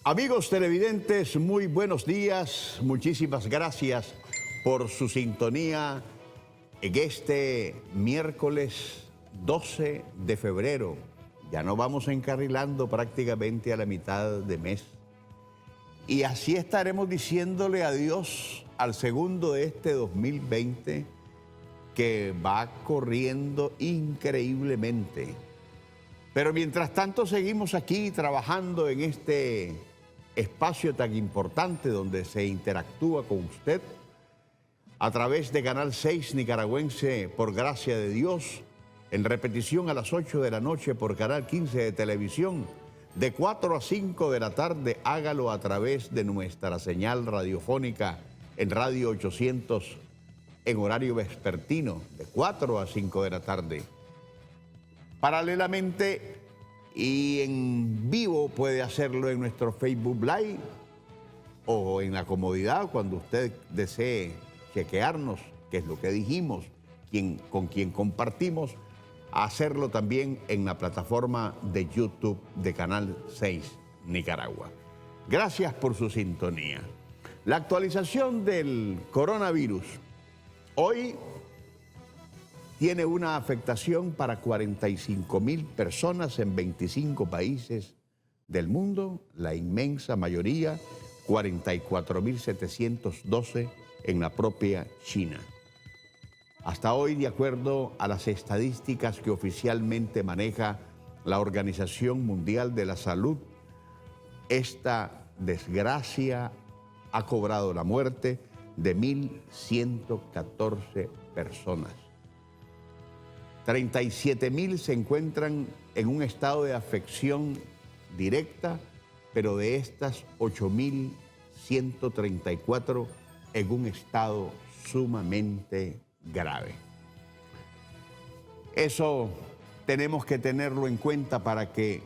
Amigos televidentes, muy buenos días. Muchísimas gracias por su sintonía en este miércoles 12 de febrero. Ya nos vamos encarrilando prácticamente a la mitad de mes. Y así estaremos diciéndole adiós al segundo de este 2020 que va corriendo increíblemente. Pero mientras tanto seguimos aquí trabajando en este espacio tan importante donde se interactúa con usted a través de Canal 6 Nicaragüense, por gracia de Dios, en repetición a las 8 de la noche por Canal 15 de televisión, de 4 a 5 de la tarde, hágalo a través de nuestra señal radiofónica en Radio 800 en horario vespertino, de 4 a 5 de la tarde. Paralelamente y en vivo puede hacerlo en nuestro Facebook Live o en la comodidad cuando usted desee chequearnos, que es lo que dijimos, con quien compartimos, hacerlo también en la plataforma de YouTube de Canal 6 Nicaragua. Gracias por su sintonía. La actualización del coronavirus. Hoy tiene una afectación para 45.000 personas en 25 países del mundo, la inmensa mayoría, 44.712 en la propia China. Hasta hoy, de acuerdo a las estadísticas que oficialmente maneja la Organización Mundial de la Salud, esta desgracia ha cobrado la muerte de 1.114 personas. 37.000 se encuentran en un estado de afección directa, pero de estas 8.134 en un estado sumamente grave. Eso tenemos que tenerlo en cuenta para que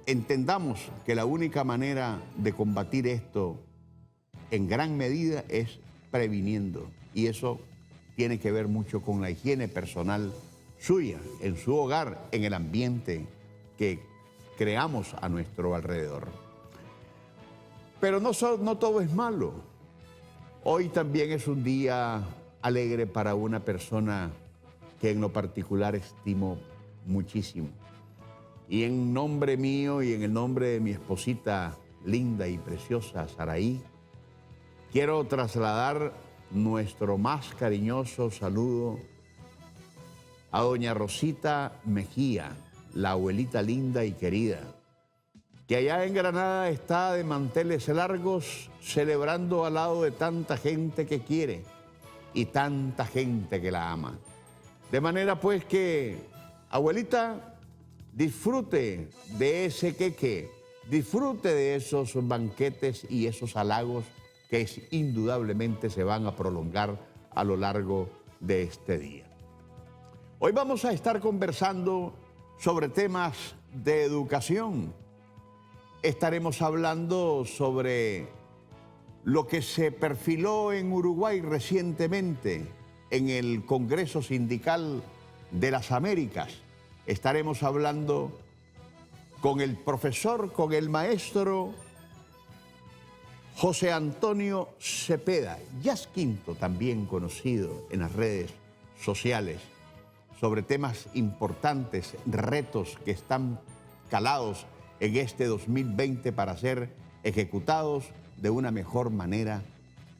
entendamos que la única manera de combatir esto en gran medida es previniendo, y eso tiene que ver mucho con la higiene personal suya, en su hogar, en el ambiente que creamos a nuestro alrededor. Pero no todo es malo. Hoy también es un día alegre para una persona que en lo particular estimo muchísimo. Y en nombre mío y en el nombre de mi esposita linda y preciosa, Saraí, quiero trasladar nuestro más cariñoso saludo a doña Rosita Mejía, la abuelita linda y querida, que allá en Granada está de manteles largos celebrando al lado de tanta gente que quiere y tanta gente que la ama. De manera pues que, abuelita, disfrute de ese queque, disfrute de esos banquetes y esos halagos que indudablemente se van a prolongar a lo largo de este día. Hoy vamos a estar conversando sobre temas de educación. Estaremos hablando sobre lo que se perfiló en Uruguay recientemente en el Congreso Sindical de las Américas. Estaremos hablando con el profesor, con el maestro José Antonio Cepeda, Jazz Quinto, también conocido en las redes sociales, sobre temas importantes, retos que están calados en este 2020 para ser ejecutados de una mejor manera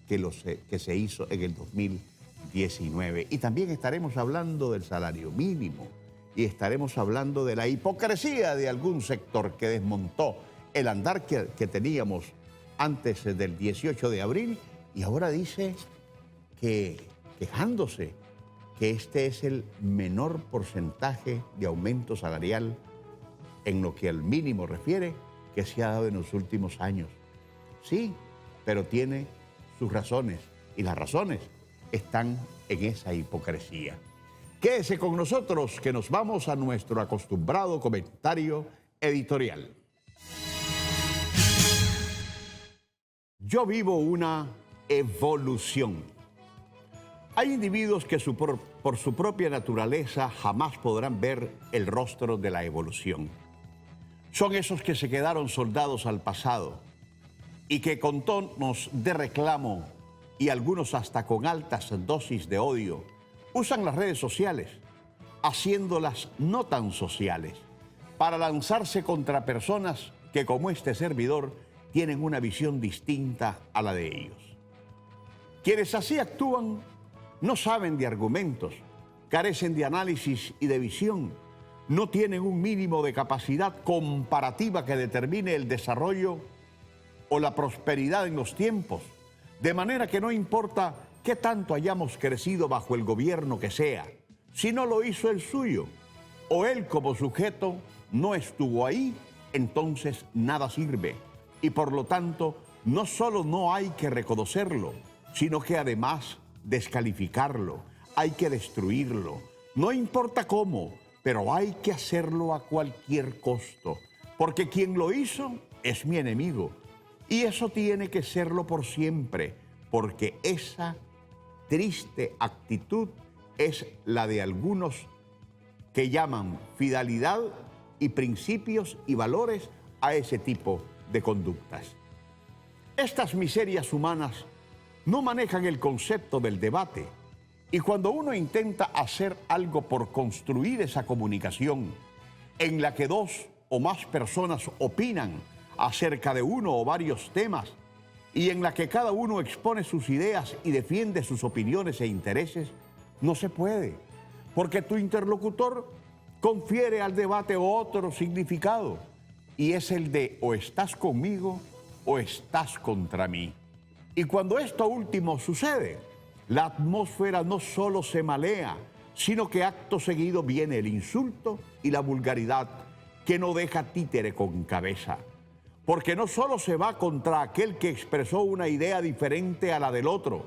que se hizo en el 2019. Y también estaremos hablando del salario mínimo y estaremos hablando de la hipocresía de algún sector que desmontó el andar que teníamos antes del 18 de abril y ahora dice que, quejándose, que este es el menor porcentaje de aumento salarial en lo que al mínimo refiere que se ha dado en los últimos años. Sí, pero tiene sus razones y las razones están en esa hipocresía. Quédese con nosotros que nos vamos a nuestro acostumbrado comentario editorial. Yo vivo una evolución. Hay individuos que por su propia naturaleza jamás podrán ver el rostro de la evolución. son esos que se quedaron soldados al pasado y que con tonos de reclamo y algunos hasta con altas dosis de odio usan las redes sociales, haciéndolas no tan sociales, para lanzarse contra personas que, como este servidor, tienen una visión distinta a la de ellos. Quienes así actúan no saben de argumentos, carecen de análisis y de visión, no tienen un mínimo de capacidad comparativa que determine el desarrollo o la prosperidad en los tiempos, de manera que no importa qué tanto hayamos crecido bajo el gobierno que sea, si no lo hizo el suyo, o él como sujeto no estuvo ahí, entonces nada sirve. Y por lo tanto, no solo no hay que reconocerlo, sino que además descalificarlo, hay que destruirlo. No importa cómo, pero hay que hacerlo a cualquier costo, porque quien lo hizo es mi enemigo. Y eso tiene que serlo por siempre, porque esa triste actitud es la de algunos que llaman fidelidad y principios y valores a ese tipo de conductas. Estas miserias humanas no manejan el concepto del debate, y cuando uno intenta hacer algo por construir esa comunicación en la que dos o más personas opinan acerca de uno o varios temas y en la que cada uno expone sus ideas y defiende sus opiniones e intereses, no se puede, porque tu interlocutor confiere al debate otro significado, y es el de o estás conmigo o estás contra mí. Y cuando esto último sucede, la atmósfera no solo se malea, sino que acto seguido viene el insulto y la vulgaridad que no deja títere con cabeza. Porque no solo se va contra aquel que expresó una idea diferente a la del otro,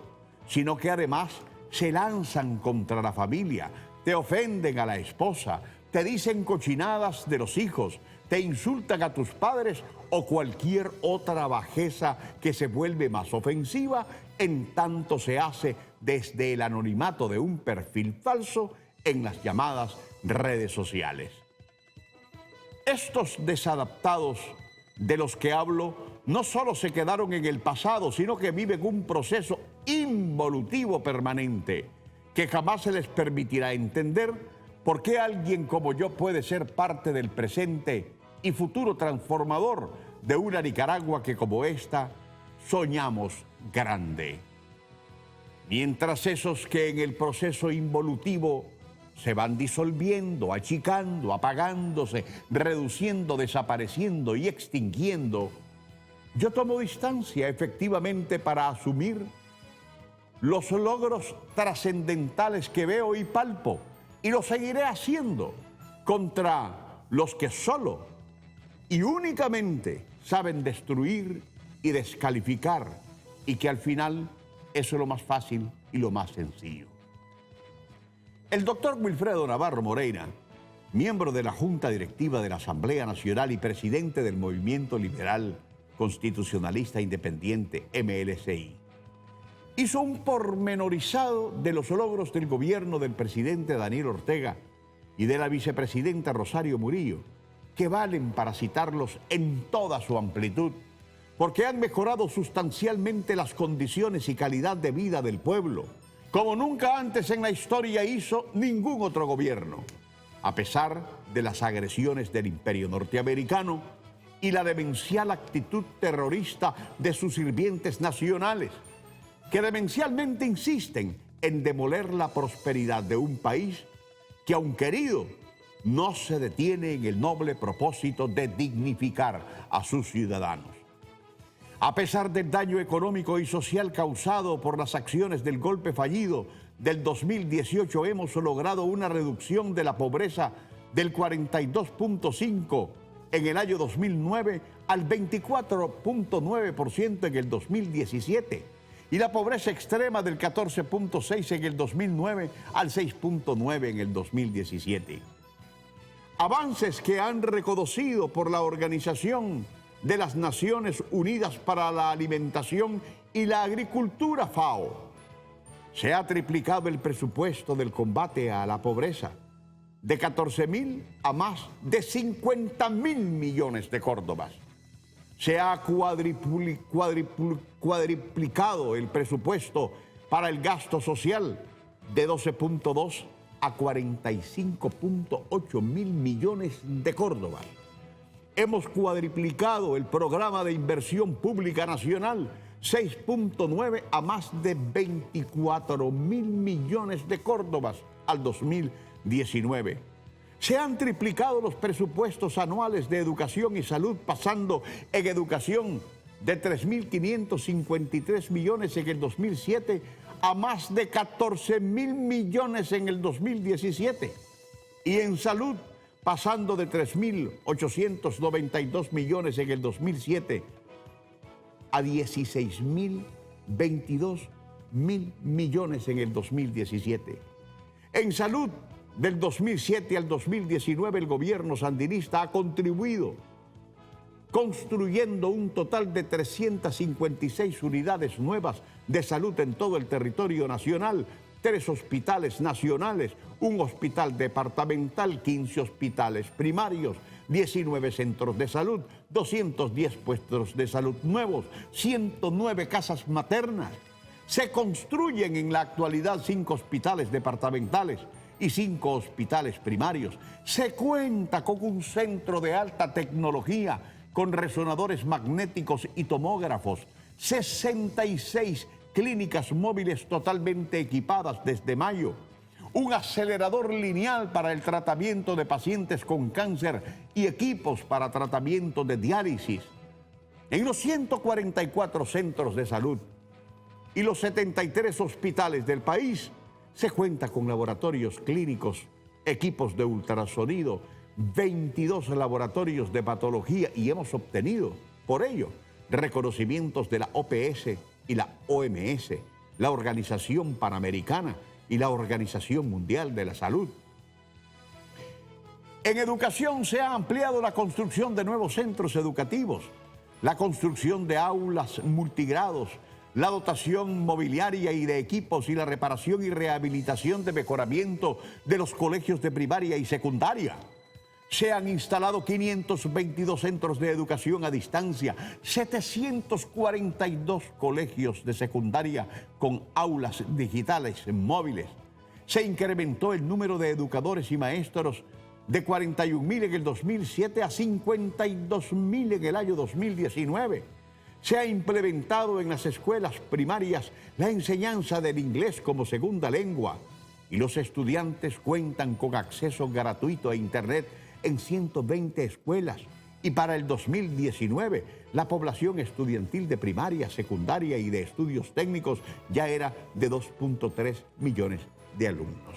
sino que además se lanzan contra la familia, te ofenden a la esposa, te dicen cochinadas de los hijos, te insultan a tus padres o cualquier otra bajeza que se vuelve más ofensiva en tanto se hace desde el anonimato de un perfil falso en las llamadas redes sociales. Estos desadaptados de los que hablo no solo se quedaron en el pasado, sino que viven un proceso involutivo permanente que jamás se les permitirá entender por qué alguien como yo puede ser parte del presente y futuro transformador de una Nicaragua que, como esta, soñamos grande. Mientras esos que en el proceso involutivo se van disolviendo, achicando, apagándose, reduciendo, desapareciendo y extinguiendo, yo tomo distancia efectivamente para asumir los logros trascendentales que veo y palpo, y lo seguiré haciendo contra los que solo y únicamente saben destruir y descalificar, y que al final eso es lo más fácil y lo más sencillo. El doctor Wilfredo Navarro Moreira, miembro de la Junta Directiva de la Asamblea Nacional y presidente del Movimiento Liberal Constitucionalista Independiente, MLCI, hizo un pormenorizado de los logros del gobierno del presidente Daniel Ortega y de la vicepresidenta Rosario Murillo, que valen para citarlos en toda su amplitud, porque han mejorado sustancialmente las condiciones y calidad de vida del pueblo, como nunca antes en la historia hizo ningún otro gobierno, a pesar de las agresiones del imperio norteamericano y la demencial actitud terrorista de sus sirvientes nacionales, que demencialmente insisten en demoler la prosperidad de un país que, aun querido, no se detiene en el noble propósito de dignificar a sus ciudadanos. A pesar del daño económico y social causado por las acciones del golpe fallido del 2018, hemos logrado una reducción de la pobreza del 42.5% en el año 2009 al 24.9% en el 2017 y la pobreza extrema del 14.6% en el 2009 al 6.9% en el 2017. Avances que han reconocido por la Organización de las Naciones Unidas para la Alimentación y la Agricultura, FAO. Se ha triplicado el presupuesto del combate a la pobreza, de 14.000 a más de 50.000 millones de córdobas. Se ha cuadriplicado el presupuesto para el gasto social de 12.2 a 45.8 mil millones de córdobas. Hemos cuadriplicado el programa de inversión pública nacional 6.9 a más de 24 mil millones de córdobas al 2019. Se han triplicado los presupuestos anuales de educación y salud, pasando en educación de 3.553 millones en el 2007 a más de 14.000 millones en el 2017. Y en salud, pasando de 3.892 millones en el 2007 a 16.022 millones en el 2017. En salud, del 2007 al 2019, el gobierno sandinista ha contribuido construyendo un total de 356 unidades nuevas de salud en todo el territorio nacional, 3 hospitales nacionales, un hospital departamental, 15 hospitales primarios, 19 centros de salud, 210 puestos de salud nuevos, 109 casas maternas. Se construyen en la actualidad 5 hospitales departamentales y 5 hospitales primarios. Se cuenta con un centro de alta tecnología con resonadores magnéticos y tomógrafos, 66 clínicas móviles totalmente equipadas desde mayo, un acelerador lineal para el tratamiento de pacientes con cáncer y equipos para tratamiento de diálisis. En los 144 centros de salud y los 73 hospitales del país se cuenta con laboratorios clínicos, equipos de ultrasonido, 22 laboratorios de patología y hemos obtenido, por ello, reconocimientos de la OPS y la OMS, la Organización Panamericana y la Organización Mundial de la Salud. En educación se ha ampliado la construcción de nuevos centros educativos, la construcción de aulas multigrados, la dotación mobiliaria y de equipos y la reparación y rehabilitación de mejoramiento de los colegios de primaria y secundaria. Se han instalado 522 centros de educación a distancia, 742 colegios de secundaria con aulas digitales móviles. Se incrementó el número de educadores y maestros de 41.000 en el 2007 a 52.000 en el año 2019. Se ha implementado en las escuelas primarias la enseñanza del inglés como segunda lengua y los estudiantes cuentan con acceso gratuito a Internet en 120 escuelas. Y para el 2019, la población estudiantil de primaria, secundaria y de estudios técnicos ya era de 2.3 millones de alumnos.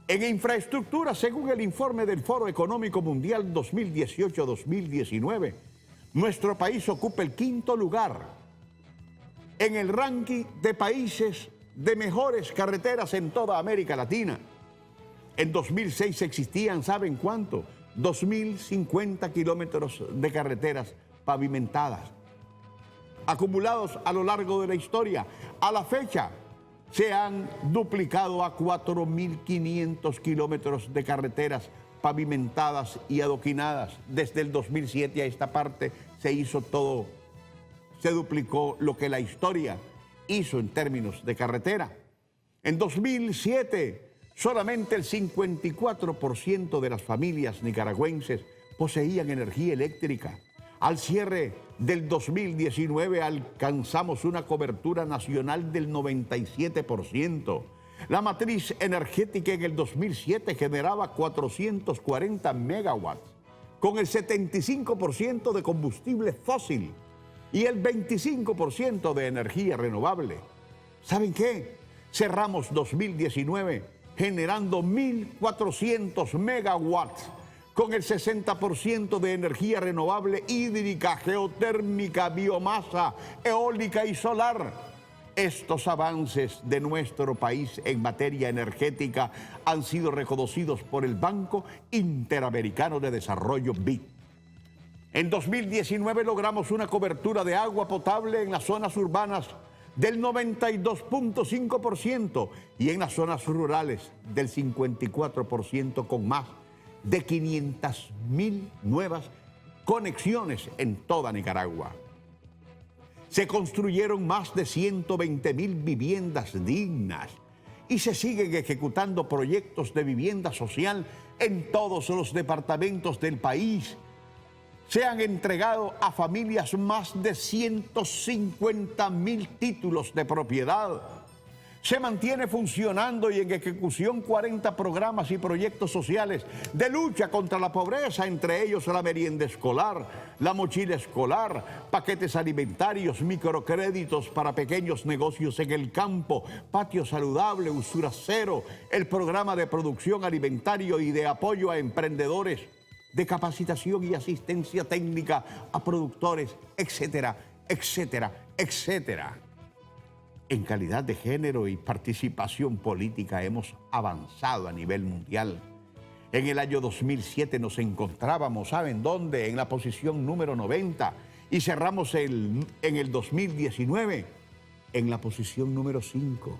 En infraestructura, según el informe del Foro Económico Mundial 2018-2019, nuestro país ocupa el 5º lugar en el ranking de países de mejores carreteras en toda América Latina. En 2006 existían, ¿saben cuánto? 2.050 kilómetros de carreteras pavimentadas, acumulados a lo largo de la historia. A la fecha, se han duplicado a 4.500 kilómetros de carreteras pavimentadas y adoquinadas. Desde el 2007 a esta parte se hizo todo, se duplicó lo que la historia hizo en términos de carretera. En 2007, solamente el 54% de las familias nicaragüenses poseían energía eléctrica. Al cierre del 2019 alcanzamos una cobertura nacional del 97%. La matriz energética en el 2007 generaba 440 megawatts, con el 75% de combustible fósil y el 25% de energía renovable. ¿Saben qué? Cerramos 2019 generando 1.400 megawatts, con el 60% de energía renovable hídrica, geotérmica, biomasa, eólica y solar. Estos avances de nuestro país en materia energética han sido reconocidos por el Banco Interamericano de Desarrollo, BID. En 2019 logramos una cobertura de agua potable en las zonas urbanas del 92.5% y en las zonas rurales del 54%, con más de 500.000 nuevas conexiones en toda Nicaragua. Se construyeron más de 120.000 viviendas dignas y se siguen ejecutando proyectos de vivienda social en todos los departamentos del país. Se han entregado a familias más de 150.000 títulos de propiedad. Se mantiene funcionando y en ejecución 40 programas y proyectos sociales de lucha contra la pobreza, entre ellos la merienda escolar, la mochila escolar, paquetes alimentarios, microcréditos para pequeños negocios en el campo, patio saludable, usura cero, el programa de producción alimentario y de apoyo a emprendedores, de capacitación y asistencia técnica a productores, etcétera, etcétera, etcétera. En calidad de género y participación política hemos avanzado a nivel mundial. En el año 2007 nos encontrábamos, ¿saben dónde? En la posición número 90 y cerramos en el 2019 en la posición número 5.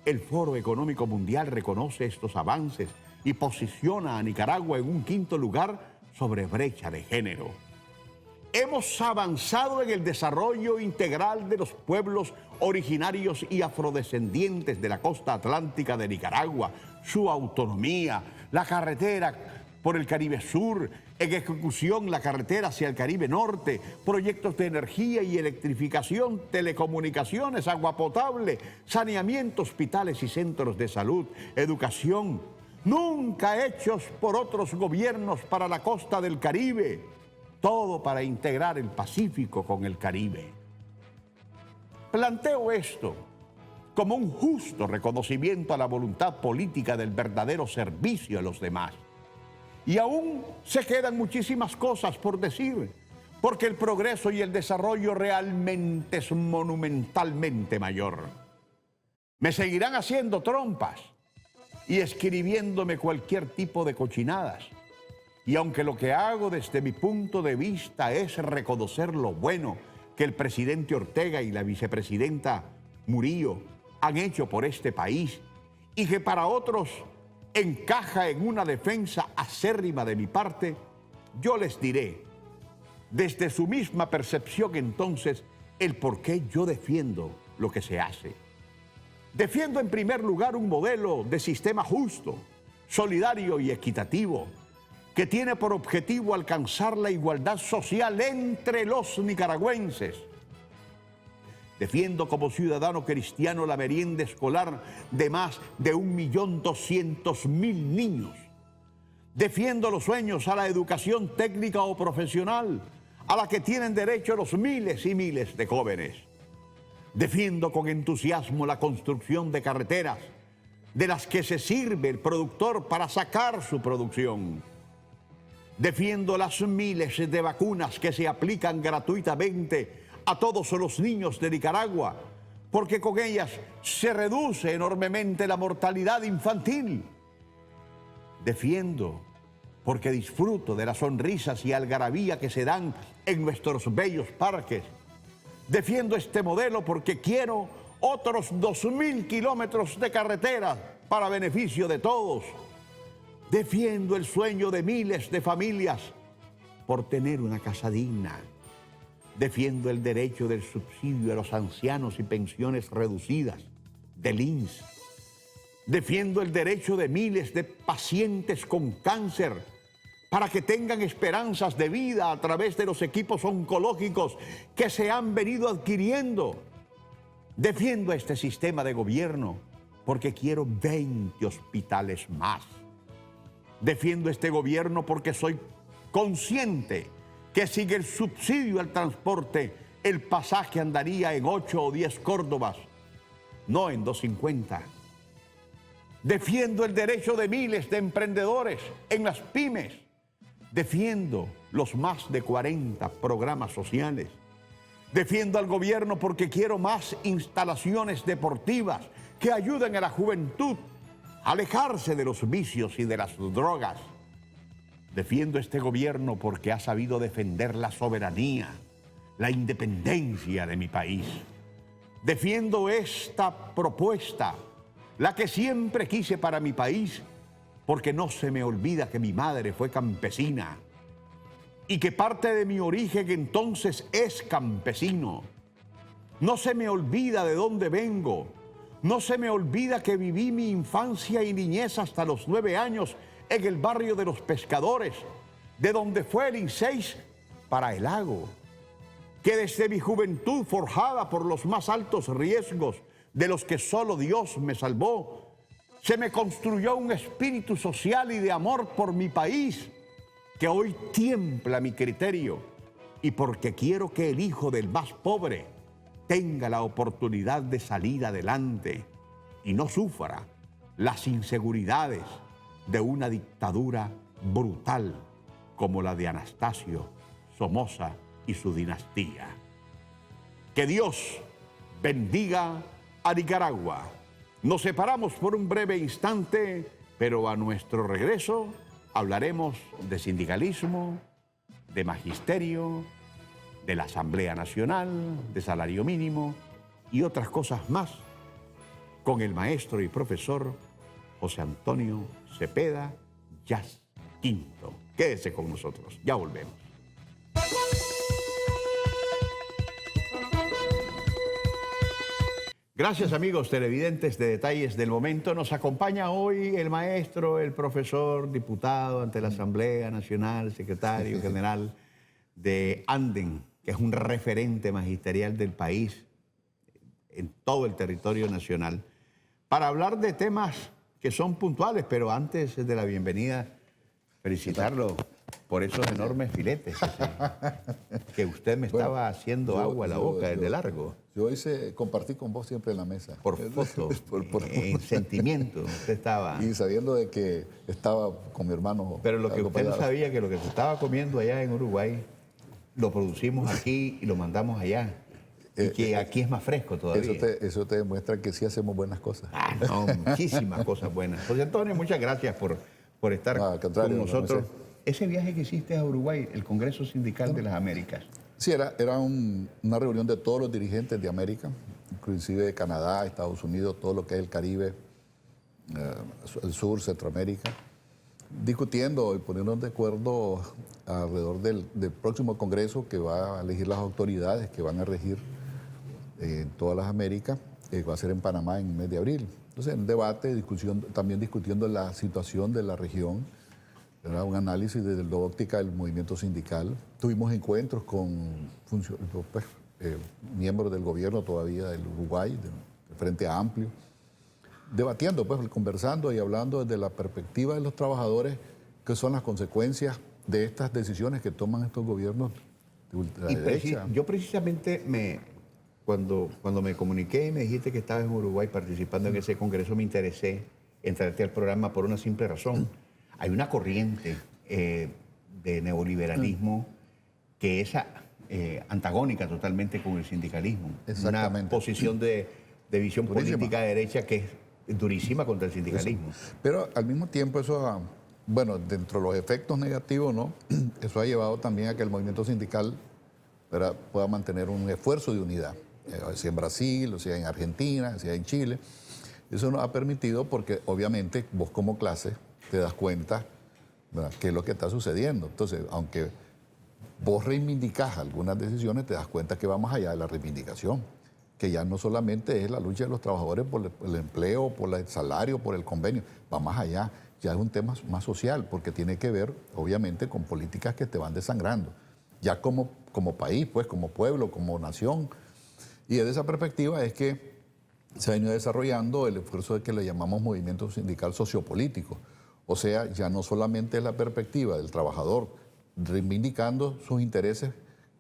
El Foro Económico Mundial reconoce estos avances y posiciona a Nicaragua en un quinto lugar sobre brecha de género. Hemos avanzado en el desarrollo integral de los pueblos originarios y afrodescendientes de la costa atlántica de Nicaragua, su autonomía, la carretera por el Caribe Sur, en ejecución la carretera hacia el Caribe Norte, proyectos de energía y electrificación, telecomunicaciones, agua potable, saneamiento, hospitales y centros de salud, educación, nunca hechos por otros gobiernos para la costa del Caribe. Todo para integrar el Pacífico con el Caribe. Planteo esto como un justo reconocimiento a la voluntad política del verdadero servicio a los demás. Y aún se quedan muchísimas cosas por decir, porque el progreso y el desarrollo realmente es monumentalmente mayor. Me seguirán haciendo trompas y escribiéndome cualquier tipo de cochinadas. Y aunque lo que hago desde mi punto de vista es reconocer lo bueno que el presidente Ortega y la vicepresidenta Murillo han hecho por este país y que para otros encaja en una defensa acérrima de mi parte, yo les diré, desde su misma percepción entonces, el por qué yo defiendo lo que se hace. Defiendo en primer lugar un modelo de sistema justo, solidario y equitativo, que tiene por objetivo alcanzar la igualdad social entre los nicaragüenses. Defiendo como ciudadano cristiano la merienda escolar de más de 1.200.000 niños. Defiendo los sueños a la educación técnica o profesional, a la que tienen derecho los miles y miles de jóvenes. Defiendo con entusiasmo la construcción de carreteras, de las que se sirve el productor para sacar su producción. Defiendo las miles de vacunas que se aplican gratuitamente a todos los niños de Nicaragua, porque con ellas se reduce enormemente la mortalidad infantil. Defiendo porque disfruto de las sonrisas y algarabía que se dan en nuestros bellos parques. Defiendo este modelo porque quiero otros 2.000 kilómetros de carretera para beneficio de todos. Defiendo el sueño de miles de familias por tener una casa digna. Defiendo el derecho del subsidio a los ancianos y pensiones reducidas, del INSS. Defiendo el derecho de miles de pacientes con cáncer para que tengan esperanzas de vida a través de los equipos oncológicos que se han venido adquiriendo. Defiendo este sistema de gobierno porque quiero 20 hospitales más. Defiendo este gobierno porque soy consciente que sin el subsidio al transporte, el pasaje andaría en 8 o 10 Córdobas, no en 2.50. Defiendo el derecho de miles de emprendedores en las pymes. Defiendo los más de 40 programas sociales. Defiendo al gobierno porque quiero más instalaciones deportivas que ayuden a la juventud a alejarse de los vicios y de las drogas. Defiendo este gobierno porque ha sabido defender la soberanía, la independencia de mi país. defiendo esta propuesta, la que siempre quise para mi país, porque no se me olvida que mi madre fue campesina y que parte de mi origen entonces es campesino. No se me olvida de dónde vengo. No se me olvida que viví mi infancia y niñez hasta los 9 años en el barrio de los pescadores, de donde fue el I6 para el lago. Que desde mi juventud forjada por los más altos riesgos de los que solo Dios me salvó, se me construyó un espíritu social y de amor por mi país, que hoy tiembla mi criterio, y porque quiero que el hijo del más pobre tenga la oportunidad de salir adelante y no sufra las inseguridades de una dictadura brutal como la de Anastasio Somoza y su dinastía. Que Dios bendiga a Nicaragua. Nos separamos por un breve instante, pero a nuestro regreso hablaremos de sindicalismo, de magisterio, de la Asamblea Nacional, de salario mínimo y otras cosas más con el maestro y profesor José Antonio Cepeda Yas Quinto. Quédese con nosotros, ya volvemos. Gracias, amigos televidentes de Detalles del Momento. Nos acompaña hoy el maestro, el profesor, diputado ante la Asamblea Nacional, secretario general de Anden, que es un referente magisterial del país en todo el territorio nacional, para hablar de temas que son puntuales, pero antes de la bienvenida, felicitarlo por esos enormes filetes que usted me estaba haciendo agua a la boca desde largo. Yo compartí con vos siempre en la mesa. Por foto, en sentimiento, usted estaba... Y sabiendo de que estaba con mi hermano... Pero lo que usted no sabía, que lo que se estaba comiendo allá en Uruguay, lo producimos aquí y lo mandamos allá. Y que aquí es más fresco todavía. Eso te demuestra que sí hacemos buenas cosas. Ah, no, muchísimas cosas buenas. José Antonio, muchas gracias por estar con nosotros. Ese viaje que hiciste a Uruguay, el Congreso Sindical de las Américas. Sí, era una reunión de todos los dirigentes de América, inclusive de Canadá, Estados Unidos, todo lo que es el Caribe, el sur, Centroamérica, discutiendo y poniéndonos de acuerdo alrededor del próximo Congreso que va a elegir las autoridades que van a regir en todas las Américas, que va a ser en Panamá en el mes de abril. Entonces, en debate, discusión, también discutiendo la situación de la región, era un análisis desde la óptica del movimiento sindical. Tuvimos encuentros con miembros del gobierno todavía del Uruguay, del Frente Amplio, debatiendo, conversando y hablando desde la perspectiva de los trabajadores, qué son las consecuencias de estas decisiones que toman estos gobiernos de ultraderecha. Yo precisamente cuando me comuniqué y me dijiste que estabas en Uruguay participando en ese congreso, me interesé en traerte al programa por una simple razón. Hay una corriente de neoliberalismo que es antagónica totalmente con el sindicalismo. Exactamente. Una posición de visión política de derecha que es durísima contra el sindicalismo. Pero al mismo tiempo eso, dentro de los efectos negativos, ¿no? Eso ha llevado también a que el movimiento sindical pueda mantener un esfuerzo de unidad, sea en Brasil, o sea en Argentina, o sea en Chile. Eso nos ha permitido porque obviamente vos como clase te das cuenta, ¿verdad?, qué es lo que está sucediendo. Entonces, aunque vos reivindicás algunas decisiones, te das cuenta que va más allá de la reivindicación, que ya no solamente es la lucha de los trabajadores por el empleo, por el salario, por el convenio, va más allá, ya es un tema más social, porque tiene que ver, obviamente, con políticas que te van desangrando, ya como país, pues, como pueblo, como nación. Y desde esa perspectiva es que se ha venido desarrollando el esfuerzo de que le llamamos movimiento sindical sociopolítico. O sea, ya no solamente es la perspectiva del trabajador reivindicando sus intereses,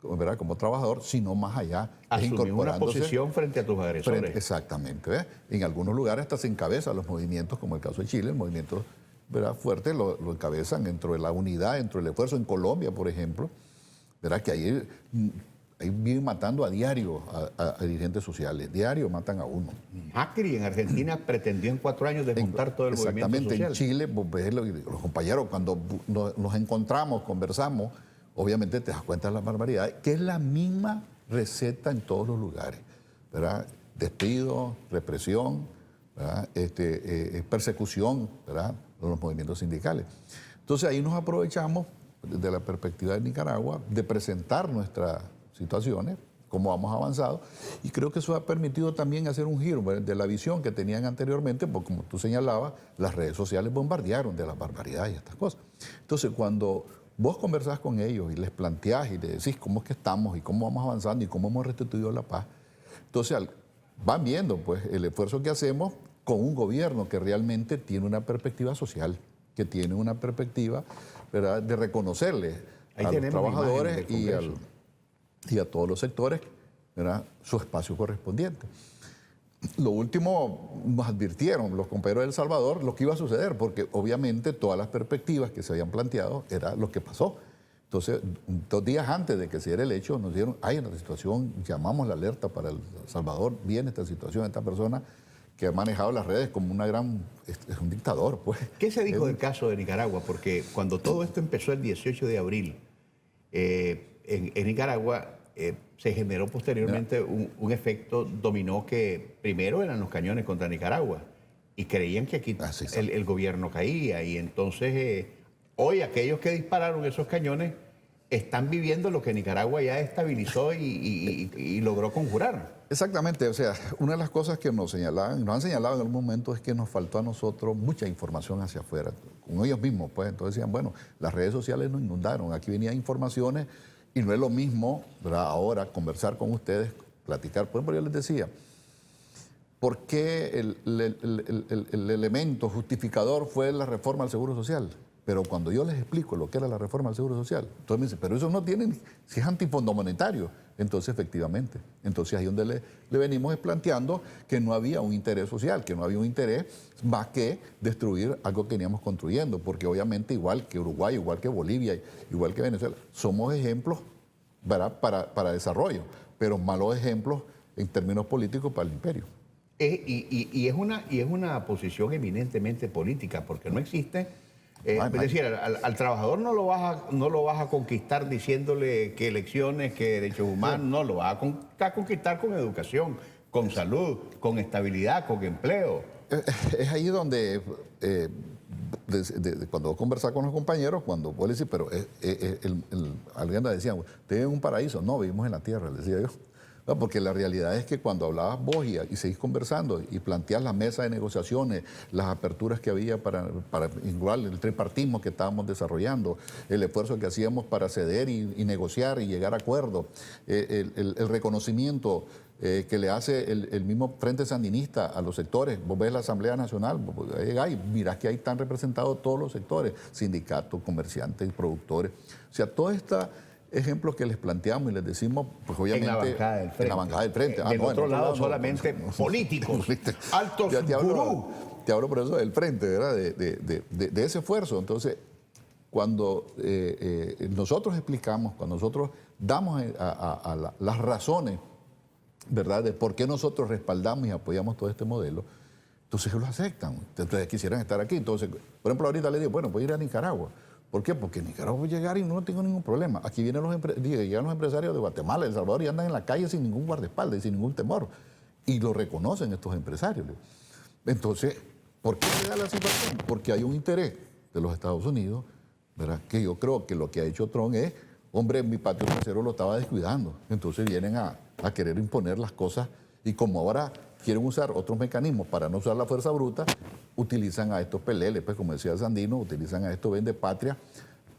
¿verdad?, como trabajador, sino más allá. Asumir una posición frente a tus agresores. Exactamente. ¿Ves? En algunos lugares hasta se encabezan los movimientos, como el caso de Chile, el movimiento, ¿verdad?, fuerte lo encabezan dentro de la unidad, dentro del esfuerzo. En Colombia, por ejemplo, ¿verdad?, que ahí viven matando a diario a dirigentes sociales. Diario matan a uno. Macri en Argentina pretendió en 4 años desmontar todo el movimiento social. Exactamente. En Chile, vos ves los compañeros, cuando nos encontramos, conversamos, obviamente te das cuenta de la barbaridad, que es la misma receta en todos los lugares, ¿verdad? despido, represión, ¿verdad? Persecución, ¿verdad?, de los movimientos sindicales. Entonces ahí nos aprovechamos, desde la perspectiva de Nicaragua, de presentar nuestras situaciones, cómo vamos avanzado, y creo que eso ha permitido también hacer un giro de la visión que tenían anteriormente, porque como tú señalabas, las redes sociales bombardearon de las barbaridades y estas cosas. Entonces, cuando vos conversás con ellos y les planteás y les decís cómo es que estamos y cómo vamos avanzando y cómo hemos restituido la paz, entonces van viendo pues el esfuerzo que hacemos con un gobierno que realmente tiene una perspectiva social, que tiene una perspectiva, ¿verdad?, de reconocerle a los trabajadores y a todos los sectores, ¿verdad?, su espacio correspondiente. Lo último, nos advirtieron los compañeros de El Salvador lo que iba a suceder, porque obviamente todas las perspectivas que se habían planteado era lo que pasó. Entonces, 2 días antes de que se diera el hecho, nos dijeron, hay una situación, llamamos la alerta para El Salvador, viene esta situación, esta persona que ha manejado las redes como es un dictador, pues. ¿Qué se dijo del caso de Nicaragua? Porque cuando todo esto empezó el 18 de abril, en Nicaragua se generó posteriormente un efecto dominó que primero eran los cañones contra Nicaragua y creían que aquí el gobierno caía, y entonces hoy aquellos que dispararon esos cañones están viviendo lo que Nicaragua ya estabilizó y logró conjurar. Exactamente, o sea, una de las cosas que nos han señalado en algún momento es que nos faltó a nosotros mucha información hacia afuera, con ellos mismos, pues. Entonces decían, bueno, las redes sociales nos inundaron, aquí venían informaciones y no es lo mismo, ¿verdad?, ahora conversar con ustedes, platicar. Por ejemplo, yo les decía, ¿por qué el elemento justificador fue la reforma al Seguro Social? Pero cuando yo les explico lo que era la reforma al Seguro Social, entonces me dicen, pero eso no tiene, si es antifondo monetario. Entonces, efectivamente, entonces ahí donde le venimos planteando que no había un interés social, que no había un interés más que destruir algo que veníamos construyendo, porque obviamente igual que Uruguay, igual que Bolivia, igual que Venezuela, somos ejemplos, ¿verdad?, para desarrollo, pero malos ejemplos en términos políticos para el imperio. Y es una posición eminentemente política, porque no existe. Es decir, al trabajador no lo vas a conquistar diciéndole que elecciones, que derechos humanos, no, lo vas a conquistar con educación, con salud, con estabilidad, con empleo. Es ahí donde, cuando conversar con los compañeros, cuando vos le decís, pero alguien le decía, ¿ustedes en un paraíso? No, vivimos en la tierra, le decía yo. No, porque la realidad es que cuando hablabas vos y seguís conversando y planteás la mesa de negociaciones, las aperturas que había para igual el tripartismo que estábamos desarrollando, el esfuerzo que hacíamos para ceder y negociar y llegar a acuerdos, el reconocimiento que le hace el mismo Frente Sandinista a los sectores. Vos ves la Asamblea Nacional, mirás que ahí están representados todos los sectores, sindicatos, comerciantes, productores. O sea, toda esta ejemplos que les planteamos y les decimos, pues obviamente... En la bancada del frente. En la bancada del frente. Del otro lado solamente políticos, altos gurús. Te hablo por eso del frente, ¿verdad? De ese esfuerzo. Entonces, cuando nosotros explicamos, cuando nosotros damos las razones, ¿verdad?, de por qué nosotros respaldamos y apoyamos todo este modelo, entonces ellos lo aceptan. Entonces quisieran estar aquí. Entonces, por ejemplo, ahorita les digo, bueno, voy a ir a Nicaragua. ¿Por qué? Porque Nicaragua voy a llegar y no tengo ningún problema. Aquí vienen llegan los empresarios de Guatemala, El Salvador, y andan en la calle sin ningún guardaespaldas y sin ningún temor. Y lo reconocen estos empresarios. Entonces, ¿por qué se da la situación? Porque hay un interés de los Estados Unidos, ¿verdad?, que yo creo que lo que ha hecho Trump es, hombre, mi patio trasero lo estaba descuidando. Entonces vienen a querer imponer las cosas, y como ahora quieren usar otros mecanismos para no usar la fuerza bruta, utilizan a estos peleles, pues como decía Sandino, utilizan a estos vendepatria,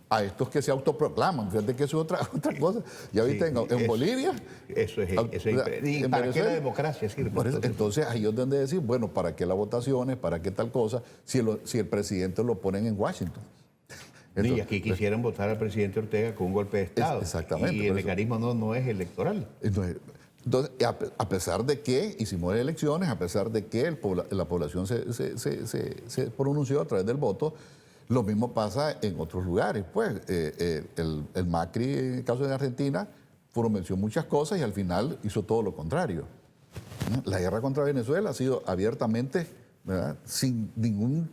a estos que se autoproclaman. Fíjate que eso es otra cosa. Ya viste, en Bolivia... Eso es ¿y para qué la democracia sirve? Entonces ahí es donde decir, bueno, ¿para qué las votaciones? ¿Para qué tal cosa? Si el presidente lo ponen en Washington. Entonces, y aquí quisieran votar al presidente Ortega con un golpe de Estado. Exactamente. Y el mecanismo no es electoral. Entonces, a pesar de que hicimos elecciones, a pesar de que la población se pronunció a través del voto, lo mismo pasa en otros lugares. Pues el Macri, en el caso de Argentina, prometió muchas cosas y al final hizo todo lo contrario. La guerra contra Venezuela ha sido abiertamente, ¿verdad?, sin ningún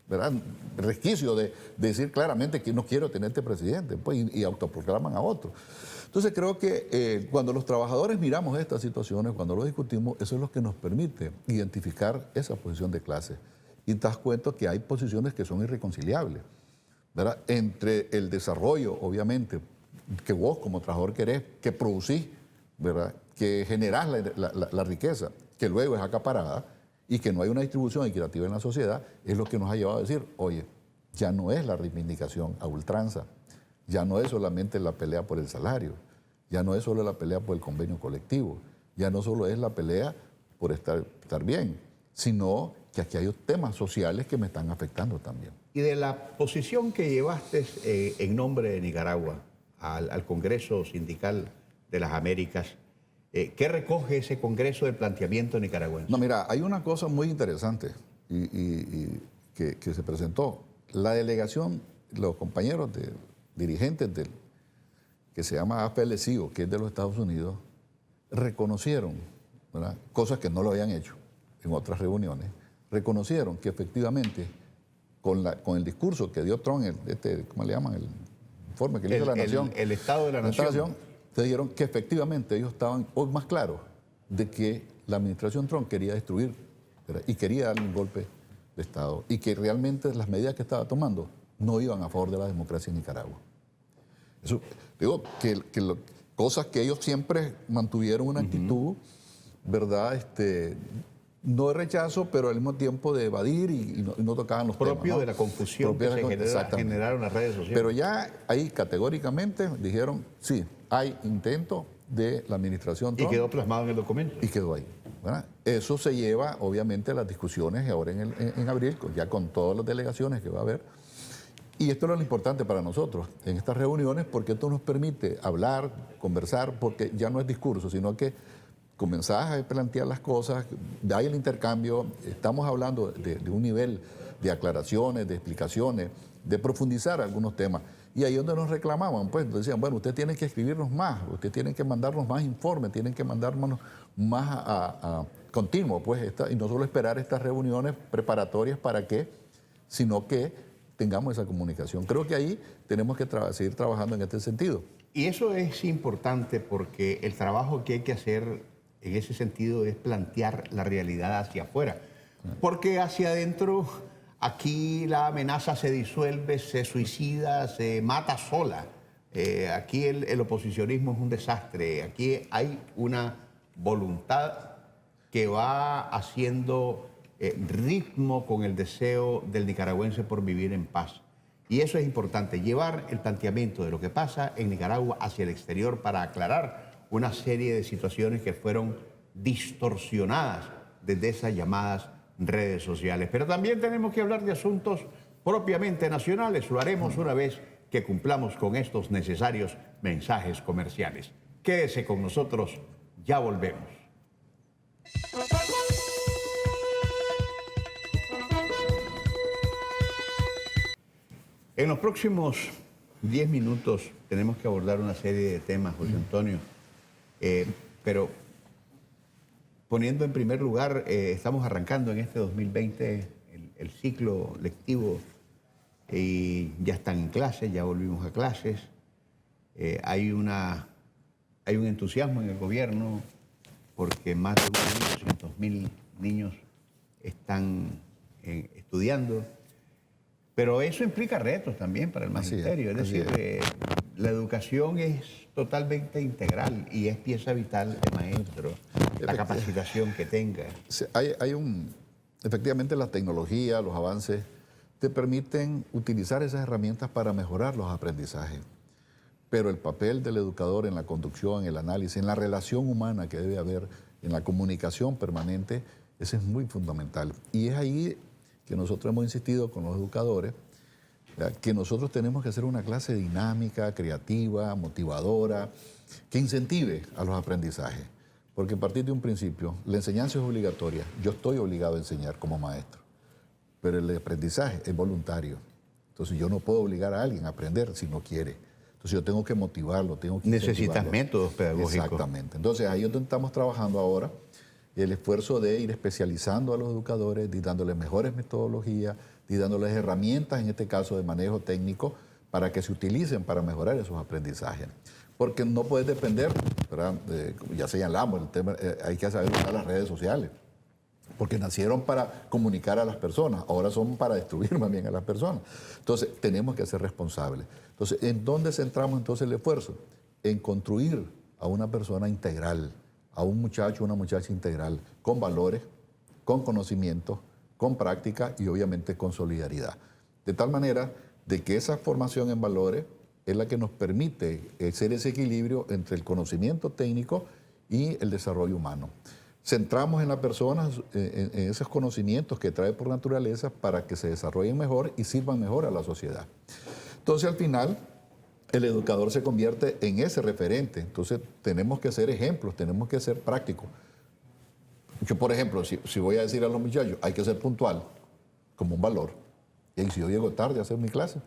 ¿verdad?, resquicio de decir claramente que no quiero tener este presidente, pues, y autoproclaman a otro. Entonces creo que cuando los trabajadores miramos estas situaciones, cuando lo discutimos, eso es lo que nos permite identificar esa posición de clase. Y te das cuenta que hay posiciones que son irreconciliables, ¿verdad?, entre el desarrollo, obviamente, que vos como trabajador querés, que producís, ¿verdad?, que generás la riqueza, que luego es acaparada, y que no hay una distribución equitativa en la sociedad, es lo que nos ha llevado a decir, oye, ya no es la reivindicación a ultranza, ya no es solamente la pelea por el salario, ya no es solo la pelea por el convenio colectivo, ya no solo es la pelea por estar bien, sino que aquí hay temas sociales que me están afectando también. Y de la posición que llevaste en nombre de Nicaragua al Congreso Sindical de las Américas, ¿qué recoge ese Congreso del planteamiento nicaragüense? No, mira, hay una cosa muy interesante que se presentó. La delegación, los compañeros dirigentes que se llama AFL-CIO, que es de los Estados Unidos, reconocieron, ¿verdad?, cosas que no lo habían hecho en otras reuniones, reconocieron que efectivamente con el discurso que dio Trump, ¿cómo le llaman? El informe que le hizo la Nación. El Estado de la Nación. Se dijeron que efectivamente ellos estaban hoy más claros de que la administración Trump quería destruir, ¿verdad?, y quería darle un golpe de Estado, y que realmente las medidas que estaba tomando no iban a favor de la democracia en Nicaragua. Eso, digo, cosas que ellos siempre mantuvieron una actitud, ¿verdad?, no de rechazo, pero al mismo tiempo de evadir y no tocaban los temas, propio de la confusión que se generaron las redes sociales. Pero ya ahí categóricamente dijeron, sí, hay intento de la administración Trump. Y quedó plasmado en el documento. Y quedó ahí, ¿verdad? Eso se lleva, obviamente, a las discusiones ahora en abril, ya con todas las delegaciones que va a haber. Y esto es lo importante para nosotros en estas reuniones, porque esto nos permite hablar, conversar, porque ya no es discurso, sino que comenzás a plantear las cosas, hay el intercambio, estamos hablando de un nivel de aclaraciones, de explicaciones, de profundizar algunos temas. Y ahí donde nos reclamaban, pues decían, bueno, usted tiene que escribirnos más, usted tiene que mandarnos más informes, tienen que mandarnos más a continuo, pues, y no solo esperar estas reuniones preparatorias para qué, sino que tengamos esa comunicación. Creo que ahí tenemos que seguir trabajando en este sentido. Y eso es importante porque el trabajo que hay que hacer en ese sentido es plantear la realidad hacia afuera. Porque hacia adentro, aquí la amenaza se disuelve, se suicida, se mata sola. Aquí el oposicionismo es un desastre. Aquí hay una voluntad que va haciendo ritmo con el deseo del nicaragüense por vivir en paz. Y eso es importante, llevar el planteamiento de lo que pasa en Nicaragua hacia el exterior para aclarar una serie de situaciones que fueron distorsionadas desde esas llamadas redes sociales. Pero también tenemos que hablar de asuntos propiamente nacionales. Lo haremos una vez que cumplamos con estos necesarios mensajes comerciales. Quédese con nosotros, ya volvemos. En los próximos 10 minutos tenemos que abordar una serie de temas, José Antonio. Pero poniendo en primer lugar, estamos arrancando en este 2020 el ciclo lectivo y ya están en clases, ya volvimos a clases. Hay un entusiasmo en el gobierno porque más de 1.200.000 niños están estudiando. Pero eso implica retos también para el magisterio. Es decir, la educación es totalmente integral y es pieza vital del maestro, la capacitación que tenga. Efectivamente, la tecnología, los avances, te permiten utilizar esas herramientas para mejorar los aprendizajes. Pero el papel del educador en la conducción, en el análisis, en la relación humana que debe haber, en la comunicación permanente, ese es muy fundamental. Y es ahí que nosotros hemos insistido con los educadores, que nosotros tenemos que hacer una clase dinámica, creativa, motivadora, que incentive a los aprendizajes. Porque a partir de un principio, la enseñanza es obligatoria. Yo estoy obligado a enseñar como maestro, pero el aprendizaje es voluntario. Entonces yo no puedo obligar a alguien a aprender si no quiere. Entonces yo tengo que motivarlo, tengo que necesitas métodos pedagógicos. Exactamente. Entonces ahí es donde estamos trabajando ahora. el esfuerzo de ir especializando a los educadores, y dándoles mejores metodologías, y dándoles herramientas, en este caso de manejo técnico, para que se utilicen para mejorar esos aprendizajes. Porque no puedes depender, ¿verdad? Ya señalamos, el tema, hay que saber usar las redes sociales, porque nacieron para comunicar a las personas, ahora son para destruir más bien a las personas. Entonces, tenemos que ser responsables. Entonces, ¿en dónde centramos entonces el esfuerzo? En construir a una persona integral, a un muchacho, una muchacha integral, con valores, con conocimientos, con práctica y obviamente con solidaridad. De tal manera de que esa formación en valores es la que nos permite hacer ese equilibrio entre el conocimiento técnico y el desarrollo humano. Centramos en la persona, en esos conocimientos que trae por naturaleza para que se desarrollen mejor y sirvan mejor a la sociedad. Entonces, al final, el educador se convierte en ese referente. Entonces, tenemos que ser ejemplos, tenemos que ser prácticos. Yo, por ejemplo, si voy a decir a los muchachos, hay que ser puntual, como un valor. Y si yo llego tarde a hacer mi clase,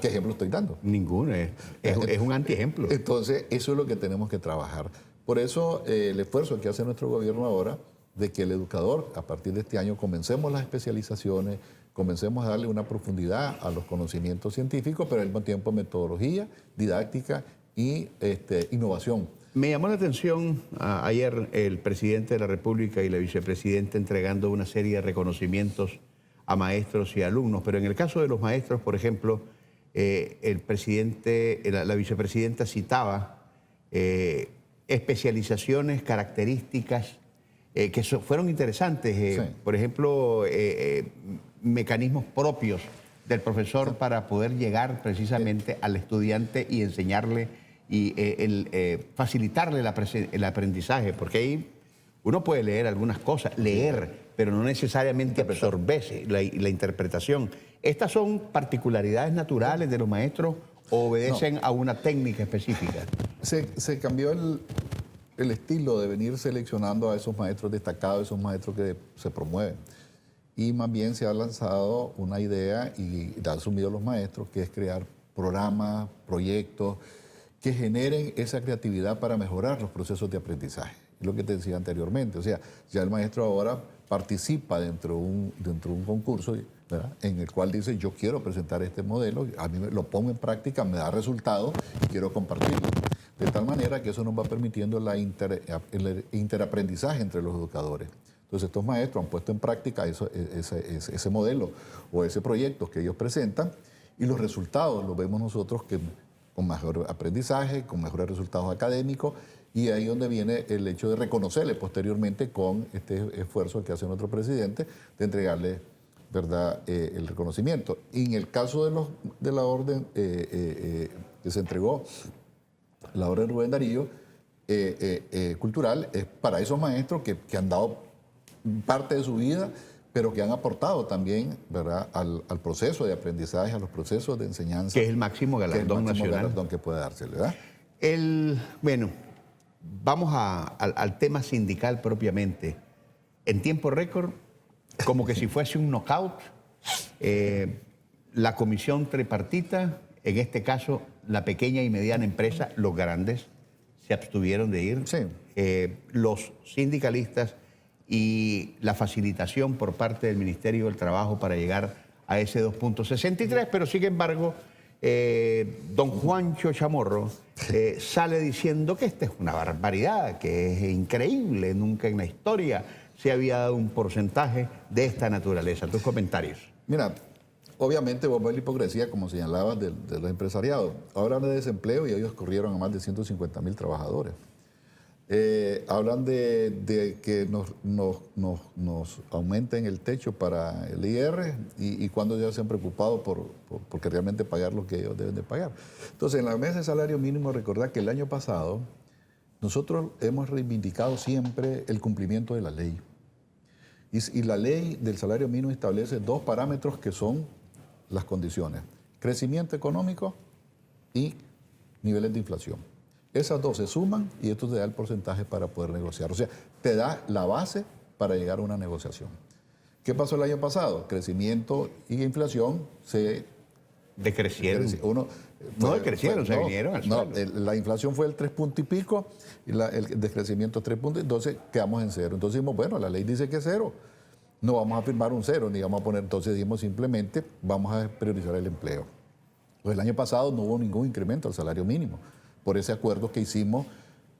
¿qué ejemplo estoy dando? Ninguno, es un antiejemplo. Entonces, eso es lo que tenemos que trabajar. Por eso, el esfuerzo que hace nuestro gobierno ahora, de que el educador, a partir de este año, comencemos las especializaciones, comencemos a darle una profundidad a los conocimientos científicos, pero al mismo tiempo metodología, didáctica y innovación. Me llamó la atención ayer el presidente de la República y la vicepresidenta entregando una serie de reconocimientos a maestros y alumnos, pero en el caso de los maestros, por ejemplo, la vicepresidenta citaba especializaciones, características que fueron interesantes. Sí. Por ejemplo, mecanismos propios del profesor para poder llegar precisamente al estudiante y enseñarle y facilitarle el aprendizaje, porque ahí uno puede leer algunas cosas, pero no necesariamente absorberse la interpretación. ¿Estas son particularidades naturales de los maestros o obedecen a una técnica específica? Se cambió el estilo de venir seleccionando a esos maestros destacados, esos maestros que se promueven. Y más bien se ha lanzado una idea y han asumido los maestros, que es crear programas, proyectos que generen esa creatividad para mejorar los procesos de aprendizaje. Es lo que te decía anteriormente. O sea, ya el maestro ahora participa dentro de un concurso, ¿verdad?, en el cual dice, yo quiero presentar este modelo, a mí lo pongo en práctica, me da resultados y quiero compartirlo. De tal manera que eso nos va permitiendo el interaprendizaje entre los educadores. Entonces, estos maestros han puesto en práctica ese modelo o ese proyecto que ellos presentan, y los resultados los vemos nosotros con mejor aprendizaje, con mejores resultados académicos, y ahí donde viene el hecho de reconocerle posteriormente con este esfuerzo que hace nuestro presidente de entregarle, ¿verdad?, el reconocimiento. Y en el caso de la orden que se entregó, la orden Rubén Darío cultural, es para esos maestros que han dado parte de su vida, pero que han aportado también, ¿verdad?, al proceso de aprendizaje, a los procesos de enseñanza. Que es el máximo galardón nacional. Galardón que puede dársele, ¿verdad? Bueno, vamos al tema sindical propiamente. En tiempo récord, como que si fuese un knockout, la comisión tripartita, en este caso la pequeña y mediana empresa, los grandes se abstuvieron de ir. Sí. Los sindicalistas y la facilitación por parte del Ministerio del Trabajo para llegar a ese 2.63, pero sin embargo, don Juancho Chamorro sale diciendo que esta es una barbaridad, que es increíble, nunca en la historia se había dado un porcentaje de esta naturaleza. Tus comentarios. Mira, obviamente vos ves la hipocresía, como señalabas, de los empresariados. Hablan de desempleo y ellos corrieron a más de 150.000 trabajadores. Hablan de que nos aumenten el techo para el IR y cuando ya se han preocupado porque realmente pagar lo que ellos deben de pagar. Entonces, en la mesa de salario mínimo, recordad que el año pasado nosotros hemos reivindicado siempre el cumplimiento de la ley. Y la ley del salario mínimo establece dos parámetros que son las condiciones: crecimiento económico y niveles de inflación. Esas dos se suman y esto te da el porcentaje para poder negociar. O sea, te da la base para llegar a una negociación. ¿Qué pasó el año pasado? Crecimiento y inflación se Decrecieron. Uno, No decrecieron, se vinieron al suelo. La inflación fue el 3 puntos y pico y el decrecimiento 3 puntos, entonces quedamos en cero. Entonces dijimos, bueno, la ley dice que es cero, no vamos a firmar un cero, ni vamos a poner, entonces dijimos simplemente, vamos a priorizar el empleo. Pues el año pasado no hubo ningún incremento al salario mínimo, por ese acuerdo que hicimos,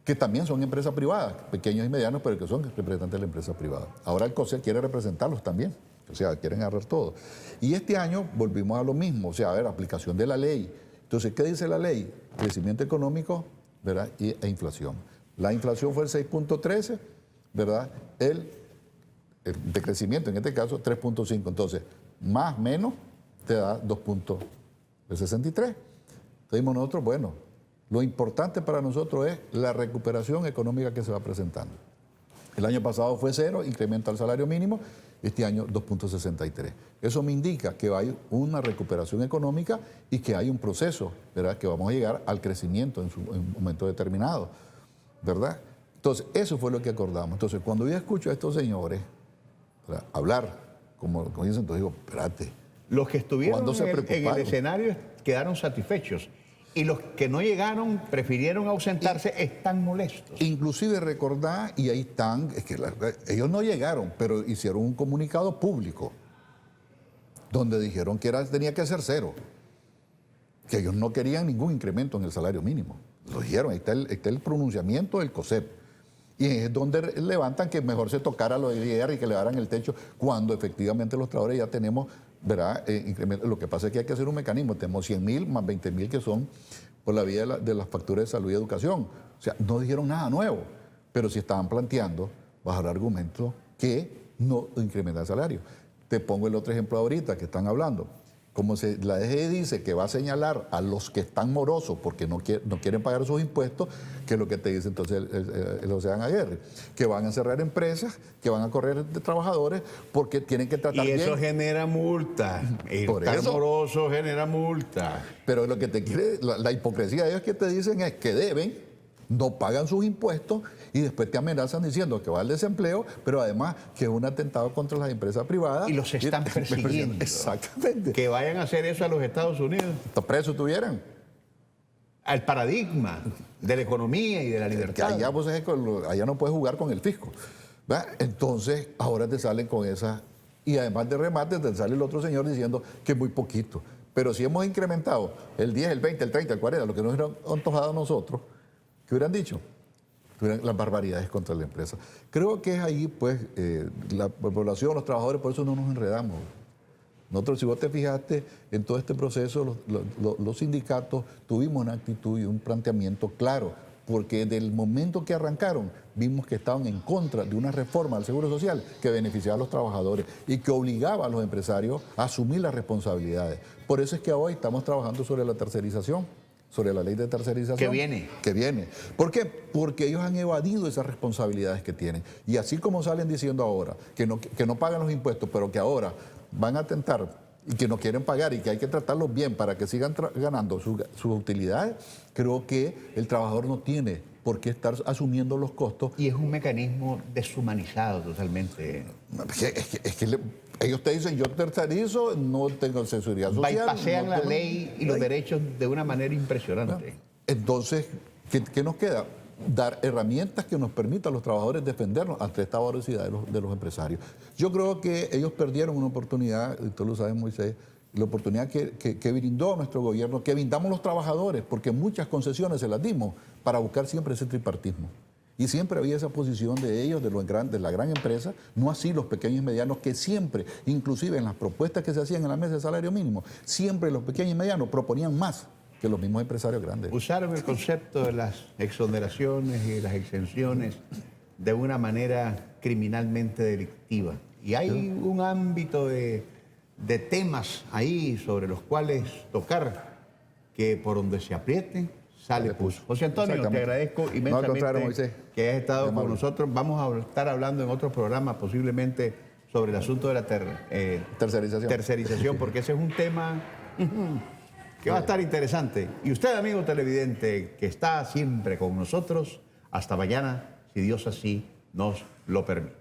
que también son empresas privadas, pequeños y medianos, pero que son representantes de la empresa privada. Ahora el COSEC quiere representarlos también, o sea, quieren agarrar todo. Y este año volvimos a lo mismo, o sea, a ver, aplicación de la ley. Entonces, ¿qué dice la ley? Crecimiento económico, ¿verdad? E inflación. La inflación fue el 6.13, ¿verdad? El decrecimiento, en este caso, 3.5. Entonces, más menos te da 2.63. Entonces dijimos nosotros, bueno, lo importante para nosotros es la recuperación económica que se va presentando. El año pasado fue 0, incremento al salario mínimo, este año 2.63. Eso me indica que hay una recuperación económica y que hay un proceso, ¿verdad? Que vamos a llegar al crecimiento en un momento determinado, ¿verdad? Entonces, eso fue lo que acordamos. Entonces, cuando yo escucho a estos señores, ¿verdad?, hablar, como dicen, entonces digo, espérate. Los que estuvieron en el escenario quedaron satisfechos. Y los que no llegaron, prefirieron ausentarse, están molestos. Inclusive recordar, y ahí están, es que ellos no llegaron, pero hicieron un comunicado público donde dijeron que tenía que ser 0, que ellos no querían ningún incremento en el salario mínimo. Lo dijeron, ahí está el pronunciamiento del COSEP. Y es donde levantan que mejor se tocara lo de IR y que le daran el techo, cuando efectivamente los trabajadores ya tenemos, ¿verdad?, incremento. Lo que pasa es que hay que hacer un mecanismo. Tenemos 100.000 más 20.000 que son por la vía de las facturas de salud y educación. O sea, no dijeron nada nuevo, pero sí estaban planteando, bajo el argumento, que no incrementa el salario. Te pongo el otro ejemplo ahorita que están hablando. Como la DGI dice que va a señalar a los que están morosos porque no quieren pagar sus impuestos, que es lo que te dice entonces el Océano Aguirre, que van a cerrar empresas, que van a correr de trabajadores porque tienen que tratar bien. Y eso genera multa. Estar moroso genera multa. Pero lo que te quiere, la hipocresía de ellos que te dicen es que deben, no pagan sus impuestos y después te amenazan diciendo que va al desempleo, pero además que es un atentado contra las empresas privadas. Y los están persiguiendo. Exactamente. Que vayan a hacer eso a los Estados Unidos. ¿Estos presos tuvieran? Al paradigma de la economía y de la libertad. Que allá no puedes jugar con el fisco, ¿verdad? Entonces, ahora te salen con esa. Y además de remate, te sale el otro señor diciendo que es muy poquito. Pero si hemos incrementado el 10, el 20, el 30, el 40, lo que nos hubieran antojado a nosotros, ¿qué hubieran dicho? Las barbaridades contra la empresa. Creo que es ahí, pues, la población, los trabajadores, por eso no nos enredamos. Nosotros, si vos te fijaste, en todo este proceso, los sindicatos tuvimos una actitud y un planteamiento claro, porque desde el momento que arrancaron, vimos que estaban en contra de una reforma al Seguro Social que beneficiaba a los trabajadores y que obligaba a los empresarios a asumir las responsabilidades. Por eso es que hoy estamos trabajando sobre la tercerización, sobre la ley de tercerización. Que viene. ¿Por qué? Porque ellos han evadido esas responsabilidades que tienen. Y así como salen diciendo ahora que no pagan los impuestos, pero que ahora van a atentar y que no quieren pagar y que hay que tratarlos bien para que sigan ganando sus utilidades, creo que el trabajador no tiene por qué estar asumiendo los costos. Y es un mecanismo deshumanizado totalmente. Es que ellos te dicen, yo tercerizo, no tengo seguridad social. Bypasean la ley y los derechos de una manera impresionante. Entonces, ¿qué nos queda? Dar herramientas que nos permitan a los trabajadores defendernos ante esta voracidad de los empresarios. Yo creo que ellos perdieron una oportunidad, y tú lo sabes, Moisés, la oportunidad que brindó nuestro gobierno, que brindamos los trabajadores, porque muchas concesiones se las dimos para buscar siempre ese tripartismo. Y siempre había esa posición de ellos, de la gran empresa, no así los pequeños y medianos, que siempre, inclusive en las propuestas que se hacían en la mesa de salario mínimo, siempre los pequeños y medianos proponían más que los mismos empresarios grandes. Usaron el concepto de las exoneraciones y las exenciones de una manera criminalmente delictiva. Y hay un ámbito de temas ahí sobre los cuales tocar, que por donde se aprieten, sale pus. José Antonio, te agradezco inmensamente que hayas estado con nosotros. Vamos a estar hablando en otros programas posiblemente sobre el asunto de la tercerización, porque ese es un tema que va a estar interesante. Y usted, amigo televidente, que está siempre con nosotros, hasta mañana, si Dios así nos lo permite.